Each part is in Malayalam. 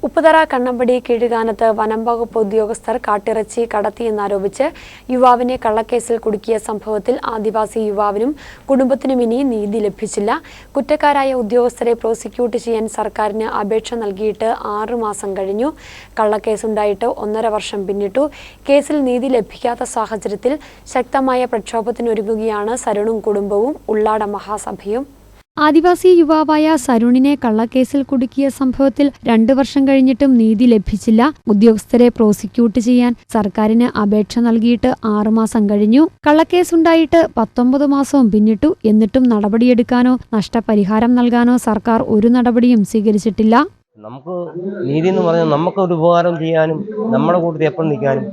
ഉപ്പുതറ കണ്ണമ്പടി കീഴുകാനത്ത് വനം വകുപ്പ് ഉദ്യോഗസ്ഥർ കാട്ടിറച്ചി കടത്തിയെന്നാരോപിച്ച് യുവാവിനെ കള്ളക്കേസിൽ കുടുക്കിയ സംഭവത്തിൽ ആദിവാസി യുവാവിനും കുടുംബത്തിനും ഇനി നീതി ലഭിച്ചില്ല. കുറ്റക്കാരായ ഉദ്യോഗസ്ഥരെ പ്രോസിക്യൂട്ട് ചെയ്യാൻ സർക്കാരിന് അപേക്ഷ നൽകിയിട്ട് 6 മാസം കഴിഞ്ഞു. കള്ളക്കേസുണ്ടായിട്ട് 1.5 വർഷം പിന്നിട്ടു. കേസിൽ നീതി ലഭിക്കാത്ത സാഹചര്യത്തിൽ ശക്തമായ പ്രക്ഷോഭത്തിനൊരുങ്ങുകയാണ് സരുണും കുടുംബവും ഉള്ളാട മഹാസഭയും. ആദിവാസി യുവാവായ സരുണിനെ കള്ളക്കേസിൽ കുടുക്കിയ സംഭവത്തിൽ 2 വർഷം കഴിഞ്ഞിട്ടും നീതി ലഭിച്ചില്ല. ഉദ്യോഗസ്ഥരെ പ്രോസിക്യൂട്ട് ചെയ്യാൻ സർക്കാരിന് അപേക്ഷ നൽകിയിട്ട് 6 മാസം കഴിഞ്ഞു. കള്ളക്കേസുണ്ടായിട്ട് 19 മാസവും പിന്നിട്ടു. എന്നിട്ടും നടപടിയെടുക്കാനോ നഷ്ടപരിഹാരം നൽകാനോ സർക്കാർ ഒരു നടപടിയും സ്വീകരിച്ചിട്ടില്ല. നമുക്ക് നീതി എന്ന് പറഞ്ഞാൽ നമുക്കൊരു ഉപകാരം ചെയ്യാനും നമ്മുടെ കൂട്ടത്തിൽ എപ്പോഴും നിൽക്കാനും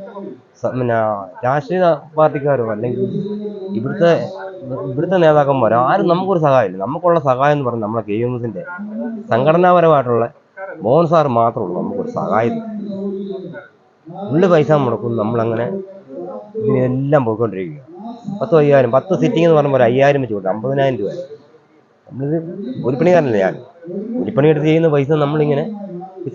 രാഷ്ട്രീയ പാർട്ടിക്കാരോ അല്ലെങ്കിൽ ഇവിടുത്തെ നേതാക്കന്മാരോ ആരും നമുക്കൊരു സഹായമില്ല. നമുക്കുള്ള സഹായം എന്ന് പറഞ്ഞാൽ നമ്മളെ KMSന്റെ സംഘടനാപരമായിട്ടുള്ള മോഹൻ സാർ മാത്രമേ ഉള്ളൂ നമുക്കൊരു സഹായം. ഉള്ള പൈസ മുടക്കും നമ്മളങ്ങനെ ഇതിനെല്ലാം പോയിക്കൊണ്ടിരിക്കുക. 10 സിറ്റിംഗ് എന്ന് പറയുമ്പോൾ 5000 വെച്ച് കൊടുക്കും, 50,000 രൂപ. നമ്മളിത് കൂലിപ്പണിക്കാരനല്ല ഞാൻ. കൂലിപ്പണിയെടുത്ത് ചെയ്യുന്ന പൈസ നമ്മളിങ്ങനെ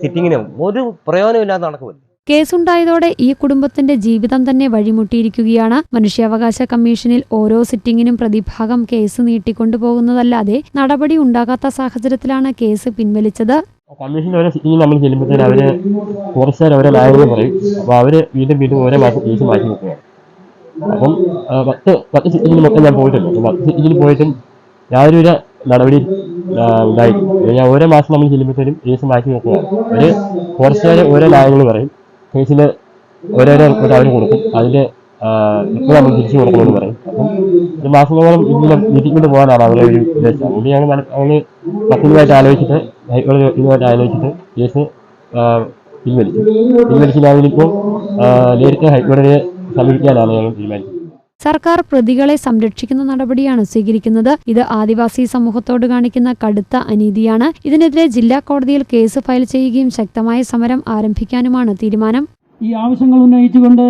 സിറ്റിങ്ങിന് ഒരു പ്രയോജനമില്ലാതെ നടക്കുമല്ലോ. കേസുണ്ടായതോടെ ഈ കുടുംബത്തിന്റെ ജീവിതം തന്നെ വഴിമുട്ടിയിരിക്കുകയാണ്. മനുഷ്യാവകാശ കമ്മീഷനിൽ ഓരോ സിറ്റിംഗിനും പ്രതിഭാഗം കേസ് നീട്ടിക്കൊണ്ടുപോകുന്നതല്ലാതെ നടപടി ഉണ്ടാകാത്ത സാഹചര്യത്തിലാണ് കേസ് പിൻവലിച്ചത്. കമ്മീഷന്റെ ഓരോ സിറ്റിംഗ് നമ്മൾ ചെല്ലുമ്പോഴത്തേന് അവര് ഫോറസ്റ്റുകാർ ഓരോ ലായങ്ങൾ പറയും. അപ്പൊ അവര് വീണ്ടും ഓരോ മാസം കേസ് മാറ്റി വെക്കുകയാണ്. അപ്പം 10 സിറ്റിംഗിന് മൊത്തം ഞാൻ പോയിട്ടുണ്ട്. 10 സിറ്റിംഗിന് പോയിട്ടും യാതൊരു നടപടി ഉണ്ടായിട്ടില്ല. ഓരോ മാസം നമ്മൾ ചെല്ലുമ്പോഴത്തേനും കേസ് മാറ്റി വെക്കുകയാണ്. അവര് ഫോറസ്റ്റുകാർ ഓരോ ലായങ്ങൾ പറയും. കേസിൽ ഓരോരോ റിപ്പോർട്ട് അവർ കൊടുക്കും. അതിൻ്റെ ഇപ്പോൾ നമ്മൾ തിരിച്ചു കൊടുക്കണമെന്ന് പറയും. അപ്പം ഒരു മാസങ്ങളോളം ഇതിനെ നീട്ടിക്കൊണ്ട് പോകാനാണ് അവരുടെ ഒരു ഉദ്ദേശം. അതുകൊണ്ട് ഞങ്ങൾ പത്തിനുമായിട്ട് ആലോചിച്ചിട്ട് കേസ് പിൻവലിച്ചില്ല. അതിലിപ്പോൾ നേരിട്ട് ഹൈക്കോടതിയെ സമീപിക്കാനാണ് ഞങ്ങൾ തീരുമാനിച്ചത്. സർക്കാർ പ്രതികളെ സംരക്ഷിക്കുന്ന നടപടിയാണ് സ്വീകരിക്കുന്നത്. ഇത് ആദിവാസി സമൂഹത്തോട് കാണിക്കുന്ന കടുത്ത അനീതിയാണ്. ഇതിനെതിരെ ജില്ലാ കോടതിയിൽ കേസ് ഫയൽ ചെയ്യുകയും ശക്തമായ സമരം ആരംഭിക്കാനുമാണ് തീരുമാനം. ഈ ആവശ്യങ്ങൾ ഉന്നയിച്ചുകൊണ്ട്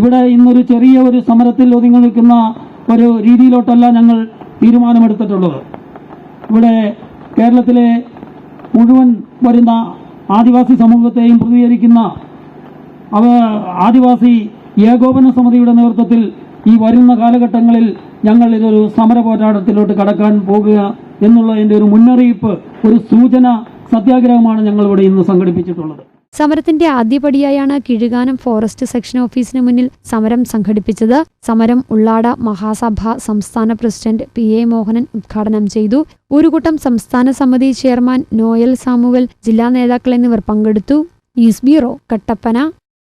ഇവിടെ ഇന്നൊരു ചെറിയ ഒരു സമരത്തിൽ ഒതുങ്ങി നിൽക്കുന്ന ഒരു രീതിയിലോട്ടല്ല ഞങ്ങൾ തീരുമാനമെടുത്തിട്ടുള്ളത്. ഇവിടെ കേരളത്തിലെ മുഴുവൻ വരുന്ന ആദിവാസി സമൂഹത്തെയും പ്രതിനിധീകരിക്കുന്ന ആദിവാസി ഏകോപന സമിതിയുടെ നേതൃത്വത്തിൽ ഈ വരുന്ന കാലഘട്ടങ്ങളിൽ ഞങ്ങൾ ഇതൊരു സമര പോരാട്ടത്തിലോട്ട് കടക്കാൻ പോകുക എന്നുള്ളതിന്റെ ഒരു മുന്നറിയിപ്പ്, ഒരു സൂചന സത്യാഗ്രഹമാണ് ഞങ്ങൾ ഇവിടെ ഇന്ന് സംഘടിപ്പിച്ചിട്ടുള്ളത്. സമരത്തിന്റെ ആദ്യപടിയായാണ് കീഴുകാനം ഫോറസ്റ്റ് സെക്ഷൻ ഓഫീസിന് മുന്നിൽ സമരം സംഘടിപ്പിച്ചത്. സമരം ഉള്ളാട മഹാസഭ സംസ്ഥാന പ്രസിഡന്റ് PA മോഹനൻ ഉദ്ഘാടനം ചെയ്തു. ഊരുകൂട്ടം സംസ്ഥാന സമിതി ചെയർമാൻ നോയൽ സാമുവൽ, ജില്ലാ നേതാക്കൾ എന്നിവർ പങ്കെടുത്തു. News bureau, Kattappana.